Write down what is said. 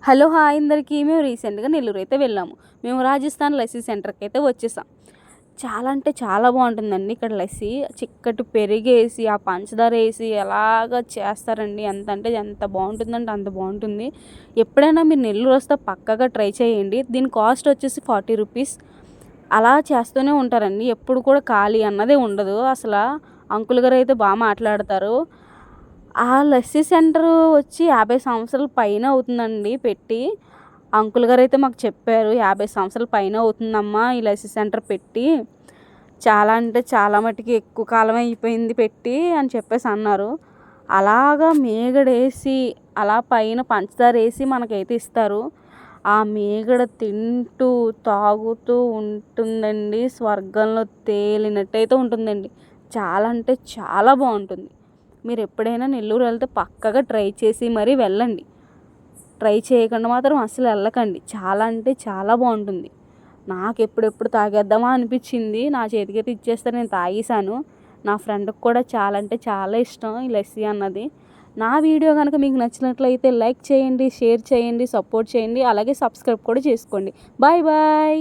Hello hi అందరికీ. మేము రీసెంట్గా నెల్లూరు అయితే వెళ్ళాము. మేము రాజస్థాన్ లస్సీ సెంటర్కి అయితే వచ్చేసాం. చాలా అంటే చాలా బాగుంటుందండి ఇక్కడ లస్సీ. చిక్కటి పెరిగేసి ఆ పంచదార వేసి ఎలాగ చేస్తారండి. ఎంత అంటే ఎంత బాగుంటుందంటే అంత బాగుంటుంది. ఎప్పుడైనా మీరు నెల్లూరు వస్తే పక్కగా ట్రై చేయండి. దీని కాస్ట్ వచ్చేసి 40 రూపీస్. అలా చేస్తూనే ఉంటారండి. ఎప్పుడు కూడా ఖాళీ అన్నదే ఉండదు. అసలు అంకుల్ గారు అయితే బాగా మాట్లాడతారు. ఆ లస్సీ సెంటర్ వచ్చి 50 సంవత్సరాల పైన అవుతుందండి పెట్టి. అంకుల్ గారు అయితే మాకు చెప్పారు, 50 సంవత్సరాల పైన అవుతుందమ్మా ఈ లస్సీ సెంటర్ పెట్టి. చాలా అంటే చాలా మట్టుకి ఎక్కువ కాలం అయిపోయింది పెట్టి అని చెప్పేసి అన్నారు. అలాగా మీగడేసి అలా పైన పంచదార వేసి మనకైతే ఇస్తారు. ఆ మీగడ తింటూ తాగుతూ ఉంటుందండి. స్వర్గంలో తేలినట్టయితే ఉంటుందండి. చాలా అంటే చాలా బాగుంటుంది. మీరు ఎప్పుడైనా నెల్లూరు వెళ్తే పక్కగా ట్రై చేసి మరీ వెళ్ళండి. ట్రై చేయకుండా మాత్రం అసలు వెళ్ళకండి. చాలా అంటే చాలా బాగుంటుంది. నాకు ఎప్పుడెప్పుడు తాగేద్దామా అనిపించింది. నా చేతికైతే ఇచ్చేస్తే నేను తాగేసాను. నా ఫ్రెండ్కి కూడా చాలా అంటే చాలా ఇష్టం ఈ లస్సీ అన్నది. నా వీడియో కనుక మీకు నచ్చినట్లయితే లైక్ చేయండి, షేర్ చేయండి, సపోర్ట్ చేయండి, అలాగే సబ్స్క్రైబ్ కూడా చేసుకోండి. Bye bye.